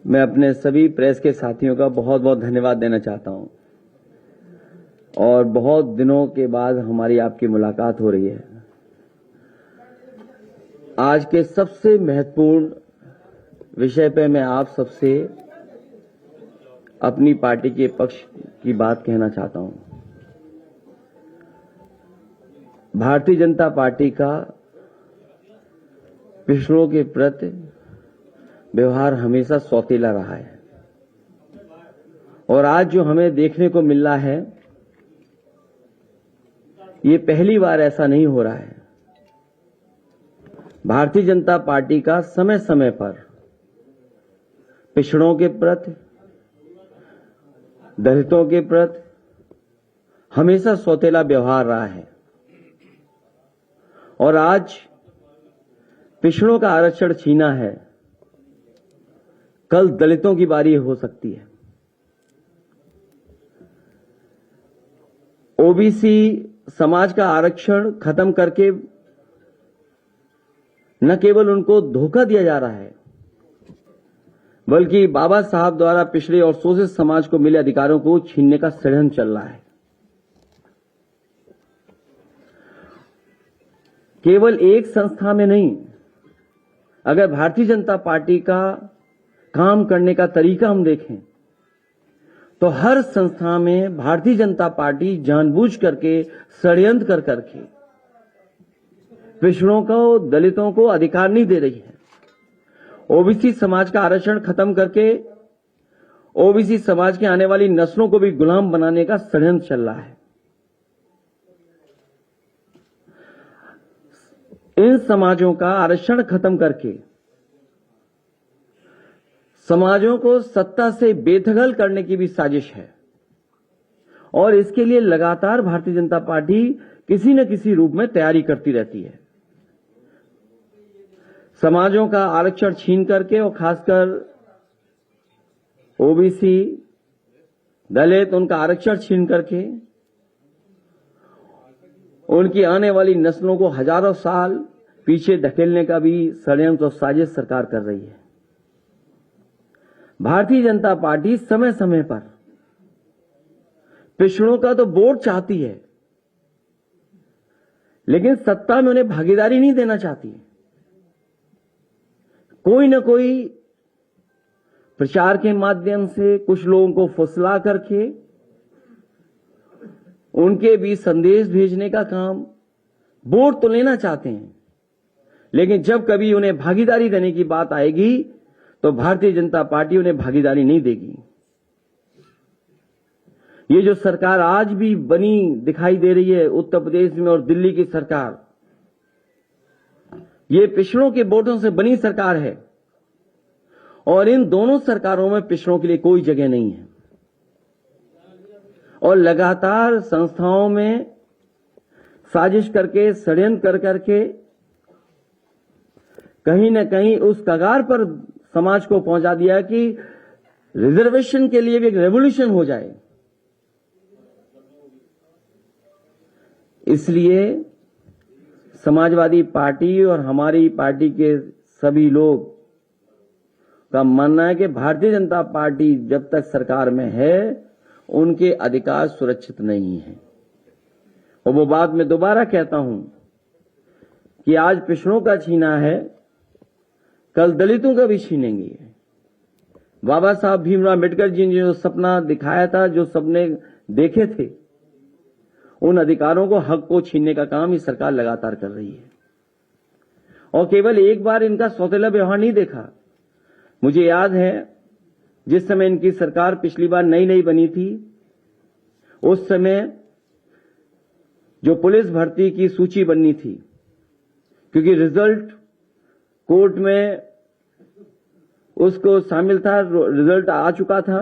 मैं अपने सभी प्रेस के साथियों का बहुत बहुत धन्यवाद देना चाहता हूं और बहुत दिनों के बाद हमारी आपकी मुलाकात हो रही है। आज के सबसे महत्वपूर्ण विषय पे मैं आप सबसे अपनी पार्टी के पक्ष की बात कहना चाहता हूं। भारतीय जनता पार्टी का पिछड़ों के प्रति व्यवहार हमेशा सौतेला रहा है और आज जो हमें देखने को मिल रहा है ये पहली बार ऐसा नहीं हो रहा है। भारतीय जनता पार्टी का समय समय पर पिछड़ों के प्रति, दलितों के प्रति हमेशा सौतेला व्यवहार रहा है और आज पिछड़ों का आरक्षण छीना है, कल दलितों की बारी हो सकती है। ओबीसी समाज का आरक्षण खत्म करके न केवल उनको धोखा दिया जा रहा है बल्कि बाबा साहब द्वारा पिछड़े और शोषित समाज को मिले अधिकारों को छीनने का षड्यंत्र चल रहा है। केवल एक संस्था में नहीं, अगर भारतीय जनता पार्टी का काम करने का तरीका हम देखें तो हर संस्था में भारतीय जनता पार्टी जानबूझ करके षड्यंत्र कर करके पिछड़ों को, दलितों को अधिकार नहीं दे रही है। ओबीसी समाज का आरक्षण खत्म करके ओबीसी समाज के आने वाली नस्लों को भी गुलाम बनाने का षड्यंत्र चल रहा है। इन समाजों का आरक्षण खत्म करके समाजों को सत्ता से बेदखल करने की भी साजिश है और इसके लिए लगातार भारतीय जनता पार्टी किसी न किसी रूप में तैयारी करती रहती है। समाजों का आरक्षण छीन करके और खासकर ओबीसी, दलित, उनका आरक्षण छीन करके उनकी आने वाली नस्लों को हजारों साल पीछे धकेलने का भी षड्यंत्र और साजिश सरकार कर रही है। भारतीय जनता पार्टी समय समय पर पिछड़ों का तो वोट चाहती है लेकिन सत्ता में उन्हें भागीदारी नहीं देना चाहती। कोई न कोई प्रचार के माध्यम से कुछ लोगों को फुसला करके उनके बीच संदेश भेजने का काम, वोट तो लेना चाहते हैं लेकिन जब कभी उन्हें भागीदारी देने की बात आएगी तो भारतीय जनता पार्टी उन्हें भागीदारी नहीं देगी। ये जो सरकार आज भी बनी दिखाई दे रही है उत्तर प्रदेश में और दिल्ली की सरकार, ये पिछड़ों के वोटों से बनी सरकार है और इन दोनों सरकारों में पिछड़ों के लिए कोई जगह नहीं है और लगातार संस्थाओं में साजिश करके, षड्यंत्र कर करके कहीं न कहीं उस कगार पर समाज को पहुंचा दिया कि रिजर्वेशन के लिए भी एक रेवोल्यूशन हो जाए। इसलिए समाजवादी पार्टी और हमारी पार्टी के सभी लोग का मानना है कि भारतीय जनता पार्टी जब तक सरकार में है उनके अधिकार सुरक्षित नहीं है। और वो बात मैं दोबारा कहता हूं कि आज पिछड़ों का छीना है, कल दलितों का भी छीनेंगे। बाबा साहब भीमराव अम्बेडकर जी ने जो सपना दिखाया था, जो सपने देखे थे, उन अधिकारों को, हक को छीनने का काम ये सरकार लगातार कर रही है और केवल एक बार इनका सौतेला व्यवहार नहीं देखा। मुझे याद है जिस समय इनकी सरकार पिछली बार नई नई बनी थी, उस समय जो पुलिस भर्ती की सूची बननी थी, क्योंकि रिजल्ट कोर्ट में उसको शामिल था, रिजल्ट आ चुका था,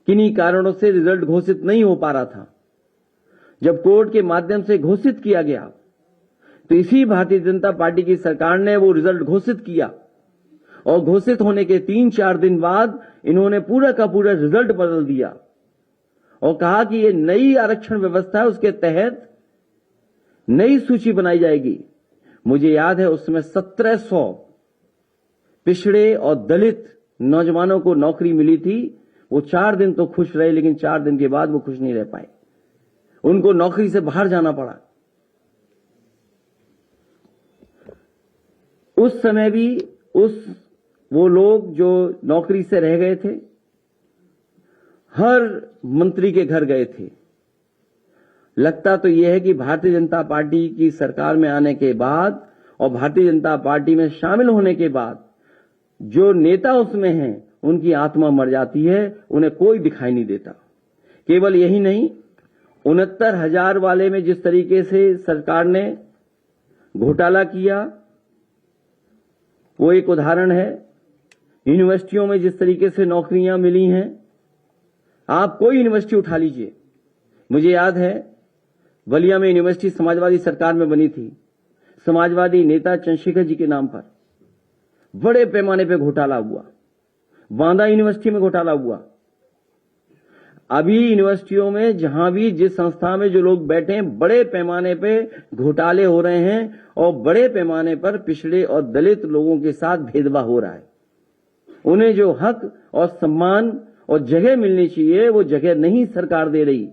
किन्हीं कारणों से रिजल्ट घोषित नहीं हो पा रहा था। जब कोर्ट के माध्यम से घोषित किया गया तो इसी भारतीय जनता पार्टी की सरकार ने वो रिजल्ट घोषित किया और घोषित होने के 3-4 दिन बाद इन्होंने पूरा का पूरा रिजल्ट बदल दिया और कहा कि ये नई आरक्षण व्यवस्था है, उसके तहत नई सूची बनाई जाएगी। मुझे याद है उस समय 1700 पिछड़े और दलित नौजवानों को नौकरी मिली थी, वो 4 दिन तो खुश रहे, लेकिन 4 दिन के बाद वो खुश नहीं रह पाए, उनको नौकरी से बाहर जाना पड़ा। उस समय भी वो लोग जो नौकरी से रह गए थे, हर मंत्री के घर गए थे। लगता तो यह है कि भारतीय जनता पार्टी की सरकार में आने के बाद और भारतीय जनता पार्टी में शामिल होने के बाद जो नेता उसमें हैं, उनकी आत्मा मर जाती है, उन्हें कोई दिखाई नहीं देता। केवल यही नहीं, 69,000 वाले में जिस तरीके से सरकार ने घोटाला किया, वो एक उदाहरण है। यूनिवर्सिटियों में जिस तरीके से नौकरियां मिली हैं, आप कोई यूनिवर्सिटी उठा लीजिए। मुझे याद है, बलिया में यूनिवर्सिटी समाजवादी सरकार में बनी थी, समाजवादी नेता चंद्रशेखर जी के नाम पर बड़े पैमाने पे घोटाला हुआ। बांदा यूनिवर्सिटी में घोटाला हुआ। अभी यूनिवर्सिटियों में जहां भी जिस संस्था में जो लोग बैठे हैं, बड़े पैमाने पे घोटाले हो रहे हैं और बड़े पैमाने पर पिछड़े और दलित लोगों के साथ भेदभाव हो रहा है। उन्हें जो हक और सम्मान और जगह मिलनी चाहिए, वो जगह नहीं सरकार दे रही।